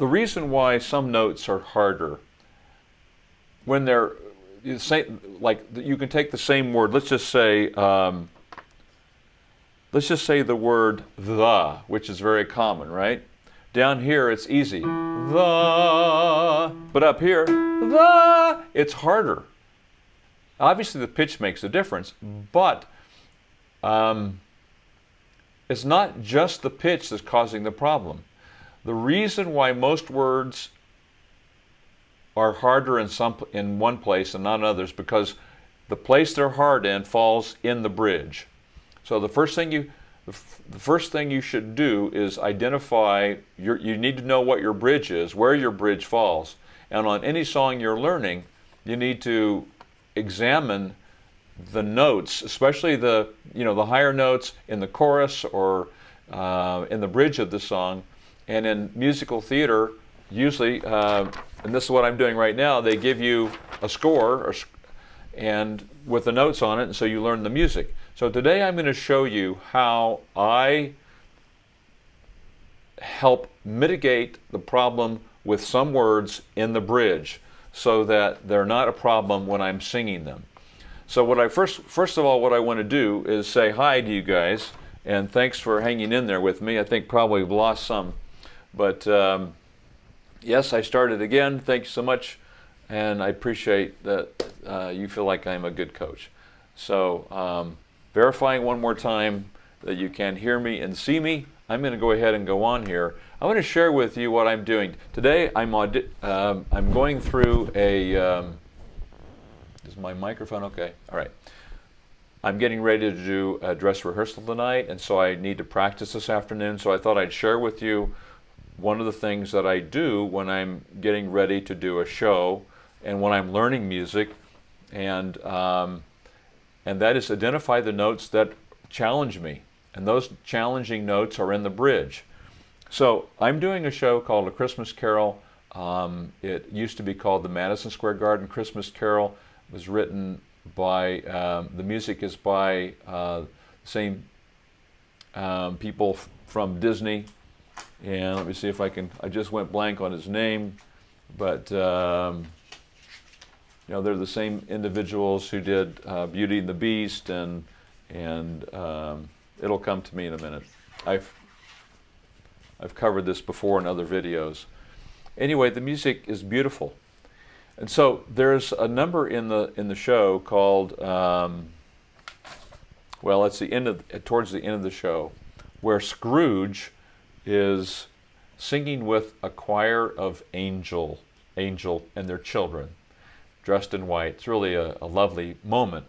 the reason why some notes are harder, when they're like you can take the same word. Let's just say the word the, which is very common, right? Down here it's easy, the, but up here, the, it's harder. Obviously the pitch makes a difference, but it's not just the pitch that's causing the problem. The reason why most words are harder in one place and not in others, because the place they're hard in falls in the bridge. So the first thing you should do is identify you need to know what your bridge is, where your bridge falls. And on any song you're learning, you need to examine the notes, especially the higher notes in the chorus or in the bridge of the song. And in musical theater, usually, and this is what I'm doing right now, they give you a score and with the notes on it, and so you learn the music. So today I'm going to show you how I help mitigate the problem with some words in the bridge so that they're not a problem when I'm singing them. So what I first of all, what I want to do is say hi to you guys, and thanks for hanging in there with me. I think probably we've lost some, but yes, I started again. Thank you so much, and I appreciate that you feel like I'm a good coach. So verifying one more time that you can hear me and see me, I'm going to go ahead and go on here. I want to share with you what I'm doing. Today I'm going through a, is my microphone okay? All right. I'm getting ready to do a dress rehearsal tonight, and so I need to practice this afternoon, so I thought I'd share with you one of the things that I do when I'm getting ready to do a show and when I'm learning music, and that is identify the notes that challenge me. And those challenging notes are in the bridge. So I'm doing a show called A Christmas Carol. It used to be called the Madison Square Garden Christmas Carol. It was written by, the music is by the same people from Disney. And let me see if I just went blank on his name, but they're the same individuals who did Beauty and the Beast, and it'll come to me in a minute. I've covered this before in other videos. Anyway, the music is beautiful. And so there's a number in the show called, well, it's towards the end of the show, where Scrooge is singing with a choir of angel and their children, dressed in white. It's really a lovely moment.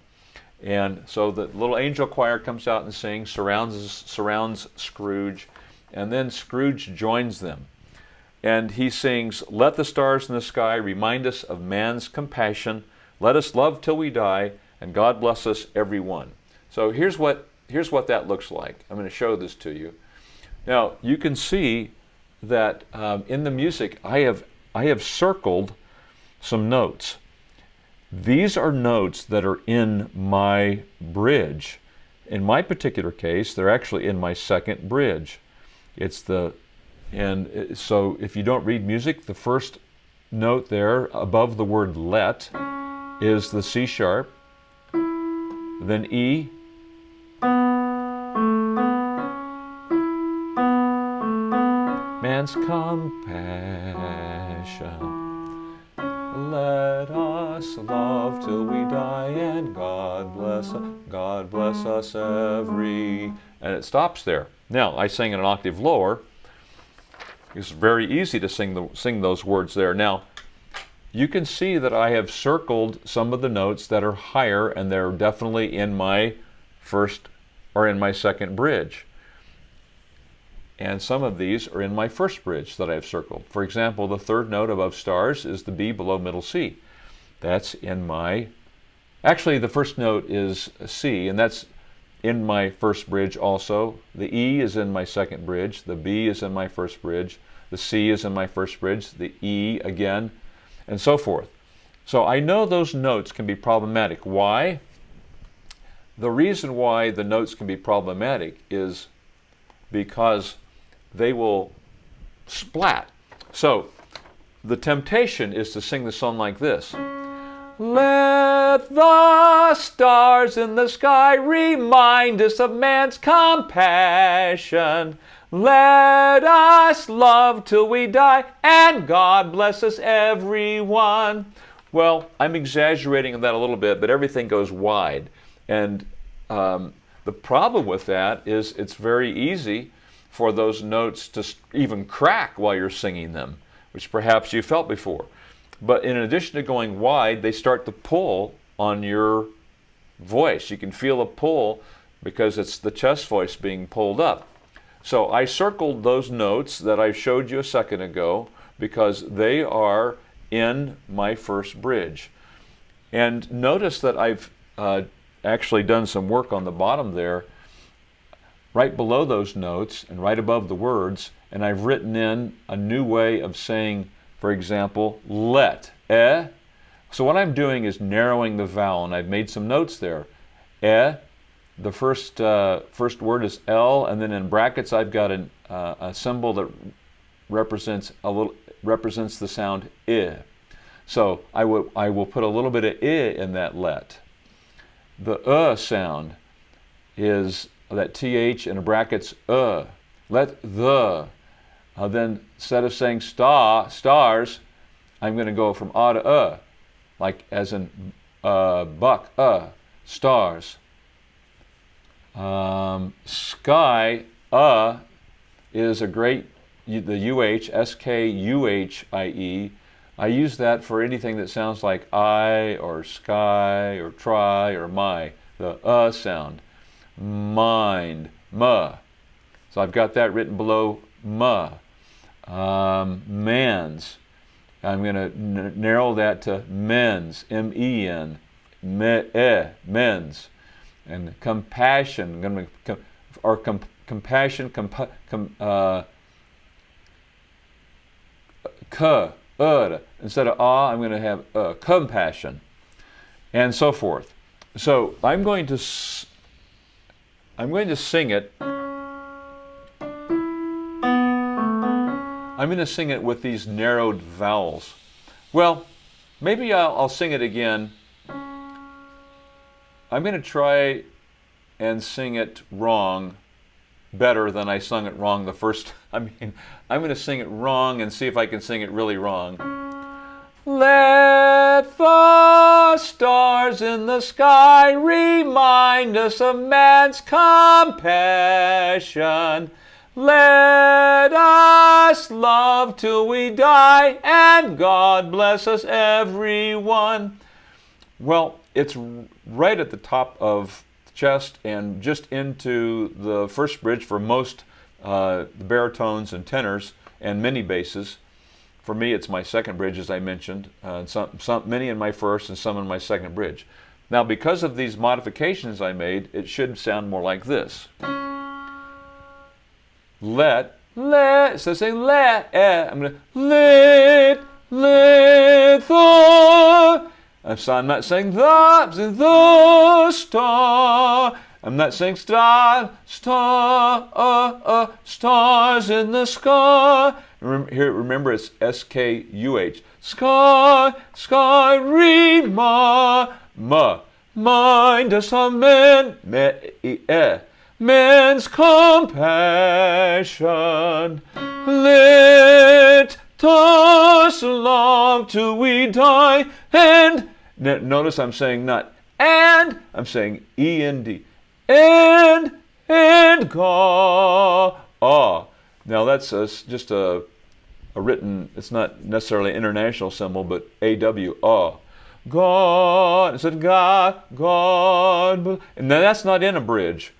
And so the little angel choir comes out and sings, surrounds Scrooge, and then Scrooge joins them. And he sings, "Let the stars in the sky remind us of man's compassion. Let us love till we die, and God bless us every one." So here's what that looks like. I'm going to show this to you. Now you can see that in the music I have circled some notes. These are notes that are in my bridge. In my particular case, they're actually in my second bridge. So if you don't read music, the first note there above the word let is the C sharp, then E, man's compassion. Let us love till we die, and God bless us every. And it stops there. Now I sing an octave lower. It's very easy to sing those words there. Now you can see that I have circled some of the notes that are higher, and they're definitely in my first or in my second bridge. And some of these are in my first bridge that I have circled. For example, the third note above stars is the B below middle C. That's in my, actually the first note is C, and that's in my first bridge also. The E is in my second bridge, the B is in my first bridge, the C is in my first bridge, the E again, and so forth. So I know those notes can be problematic. Why? The reason why the notes can be problematic is because they will splat. So the temptation is to sing the song like this. Let the stars in the sky remind us of man's compassion. Let us love till we die, and God bless us everyone. Well, I'm exaggerating that a little bit, but everything goes wide. And the problem with that is it's very easy for those notes to even crack while you're singing them, which perhaps you felt before. But in addition to going wide, they start to pull on your voice. You can feel a pull because it's the chest voice being pulled up. So I circled those notes that I showed you a second ago because they are in my first bridge. And notice that I've actually done some work on the bottom there, right below those notes and right above the words, and I've written in a new way of saying, for example, let, So what I'm doing is narrowing the vowel, and I've made some notes there. The first word is L, and then in brackets I've got a symbol that represents the sound I. So I will put a little bit of I in that let. The sound is that TH in brackets Let the. Then instead of saying stars, I'm going to go from to like as in buck, stars. Sky, is a great, the UH, SKUHIE. I use that for anything that sounds like I or sky or try or my, the sound. Mind, ma. So I've got that written below ma. Man's. I'm going to narrow that to men's, M-E-N, men's. And compassion, compassion, instead of I'm going to have compassion, and so forth. So I'm going to sing it. I'm going to sing it with these narrowed vowels. Well, maybe I'll sing it again. I'm going to try and sing it wrong better than I sung it wrong the first. I'm going to sing it wrong and see if I can sing it really wrong. Let the stars in the sky remind us of man's compassion. Let us love till we die, and God bless us everyone. Well, it's right at the top of the chest and just into the first bridge for most baritones and tenors and many basses. For me, it's my second bridge, as I mentioned, many in my first and some in my second bridge. Now, because of these modifications I made, it should sound more like this. Let, so say let, I'm going to let the, I'm not saying the, I'm saying the star. I'm not saying star, stars in the sky. Remember it's S-K-U-H. Sky, mind us of men, men's compassion. Let us love till we die. And notice I'm saying not and, I'm saying E-N-D. And God. Now that's just a written, it's not necessarily an international symbol, but A-W, God. It said God. And now that's not in a bridge.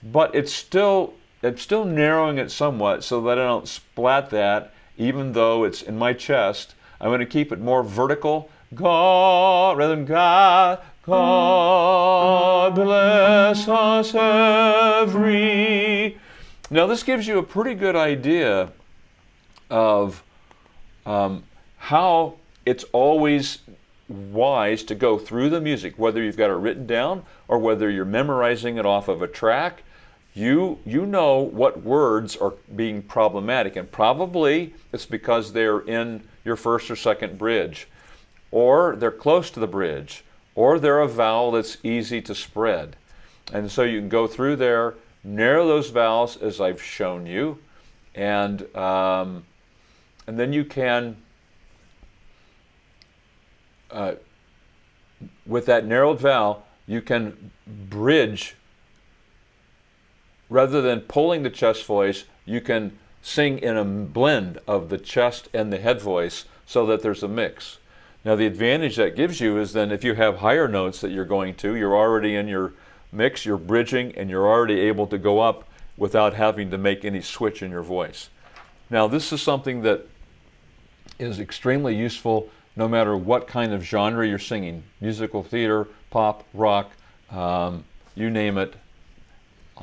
But it's still narrowing it somewhat so that I don't splat that, even though it's in my chest. I'm going to keep it more vertical. God, rather than God. God bless us every. Now this gives you a pretty good idea of how it's always wise to go through the music, whether you've got it written down or whether you're memorizing it off of a track. you know what words are being problematic, and probably it's because they're in your first or second bridge, or they're close to the bridge, or they're a vowel that's easy to spread. And so you can go through there, narrow those vowels as I've shown you, and then you can, with that narrowed vowel, you can bridge. Rather than pulling the chest voice, you can sing in a blend of the chest and the head voice so that there's a mix. Now the advantage that gives you is then if you have higher notes that you're going to, you're already in your mix, you're bridging, and you're already able to go up without having to make any switch in your voice. Now this is something that is extremely useful no matter what kind of genre you're singing, musical theater, pop, rock, you name it.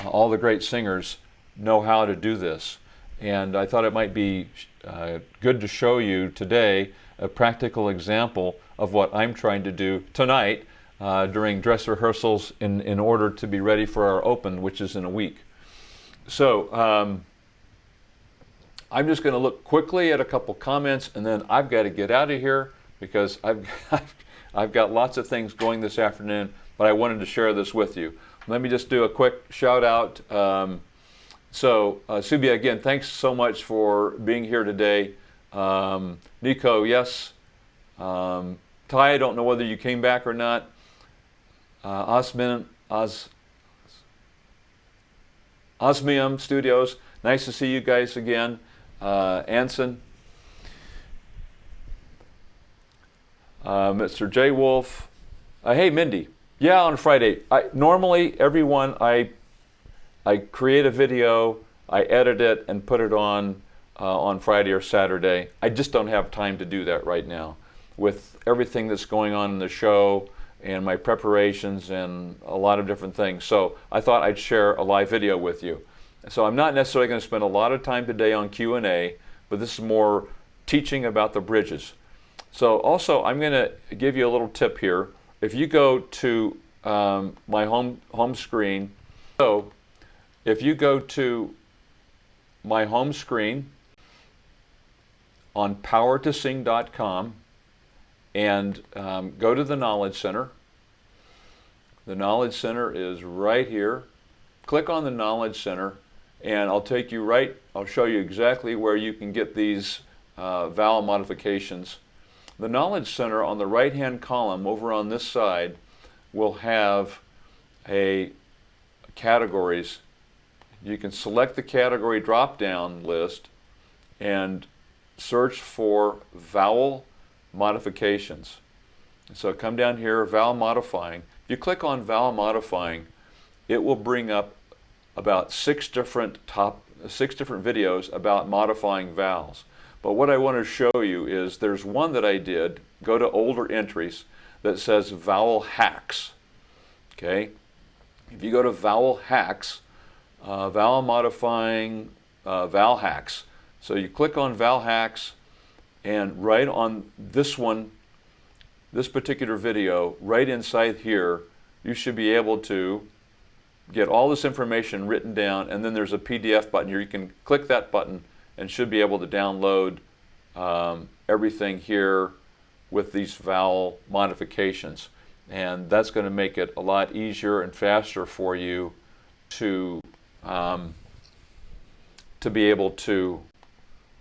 All the great singers know how to do this. And I thought it might be good to show you today a practical example of what I'm trying to do tonight during dress rehearsals in order to be ready for our open, which is in a week. So I'm just going to look quickly at a couple comments, and then I've got to get out of here because I've got lots of things going this afternoon, but I wanted to share this with you. Let me just do a quick shout out. Subia, again, thanks so much for being here today. Nico, yes. Ty, I don't know whether you came back or not. Osmium Studios, nice to see you guys again. Anson. Mr. J. Wolf. Hey, Mindy. Yeah, on Friday. Normally, everyone, I create a video, I edit it, and put it on Friday or Saturday. I just don't have time to do that right now with everything that's going on in the show and my preparations and a lot of different things. So I thought I'd share a live video with you. So I'm not necessarily going to spend a lot of time today on Q&A, but this is more teaching about the bridges. So also, I'm going to give you a little tip here. If you go to my home screen, so if you go to my home screen on powertosing.com and go to the Knowledge Center. The Knowledge Center is right here. Click on the Knowledge Center and I'll show you exactly where you can get these vowel modifications. The Knowledge Center on the right-hand column over on this side will have categories. You can select the category drop-down list and search for vowel modifications. So come down here, vowel modifying. If you click on vowel modifying, it will bring up about six different videos about modifying vowels. But what I want to show you is there's one that I did, go to older entries, that says vowel hacks. Okay? If you go to vowel hacks, vowel modifying vowel hacks. So you click on vowel hacks, and right on this one, this particular video, right inside here, you should be able to get all this information written down, and then there's a PDF button here. You can click that button and should be able to download everything here with these vowel modifications. And that's going to make it a lot easier and faster for you to be able to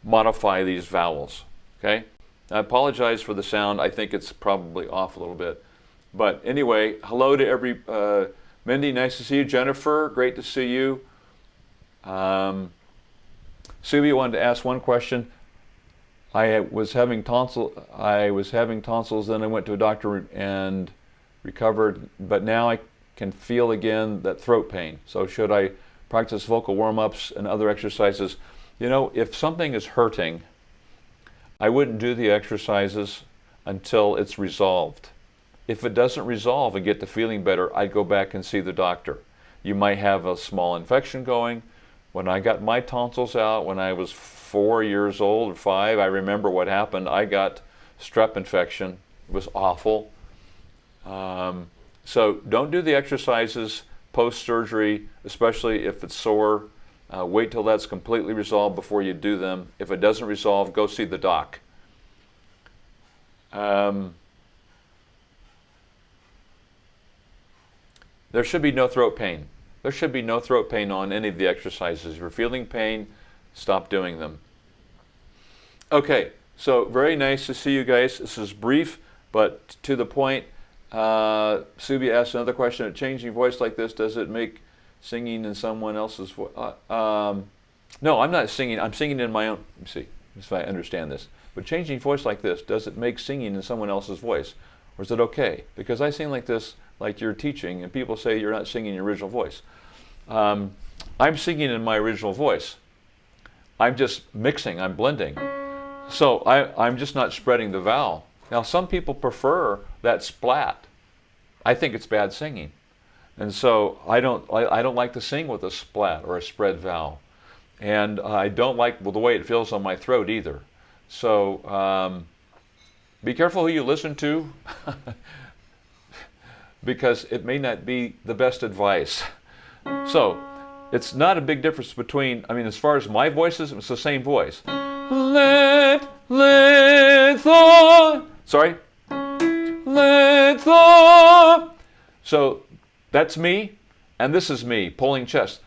modify these vowels. Okay? I apologize for the sound. I think it's probably off a little bit. But anyway, hello to Mindy, nice to see you. Jennifer, great to see you. Subi wanted to ask one question. I was having tonsils, then I went to a doctor and recovered, but now I can feel again that throat pain. So should I practice vocal warm-ups and other exercises? You know, if something is hurting, I wouldn't do the exercises until it's resolved. If it doesn't resolve and get to feeling better, I'd go back and see the doctor. You might have a small infection going. When I got my tonsils out when I was 4 years old or 5, I remember what happened. I got strep infection. It was awful. So don't do the exercises post-surgery, especially if it's sore. Wait till that's completely resolved before you do them. If it doesn't resolve, go see the doc. There should be no throat pain. There should be no throat pain on any of the exercises. If you're feeling pain, stop doing them. Okay, so very nice to see you guys. This is brief, but to the point. Subi asked another question. A changing voice like this, does it make singing in someone else's voice? No, I'm not singing. I'm singing in my own. Let me see if I understand this. But changing voice like this, does it make singing in someone else's voice? Or is it okay? Because I sing like this, like you're teaching, and people say you're not singing your original voice. I'm singing in my original voice. I'm just mixing, I'm blending. So I'm just not spreading the vowel. Now, some people prefer that splat. I think it's bad singing. And so I don't like to sing with a splat or a spread vowel. And I don't like the way it feels on my throat either. So be careful who you listen to because it may not be the best advice. So it's not a big difference between, as far as my voices, it's the same voice. Sorry. So that's me, and this is me pulling chest.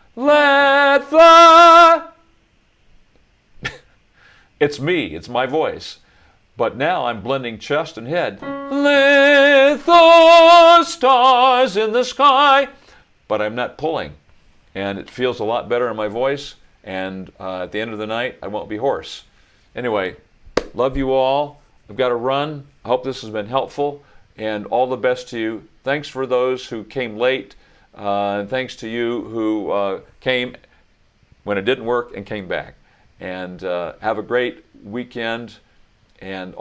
It's me, it's my voice. But now I'm blending chest and head. Let the stars in the sky. But I'm not pulling. And it feels a lot better in my voice. And at the end of the night, I won't be hoarse. Anyway, love you all. I've got to run. I hope this has been helpful. And all the best to you. Thanks for those who came late. And thanks to you who came when it didn't work and came back. And have a great weekend. And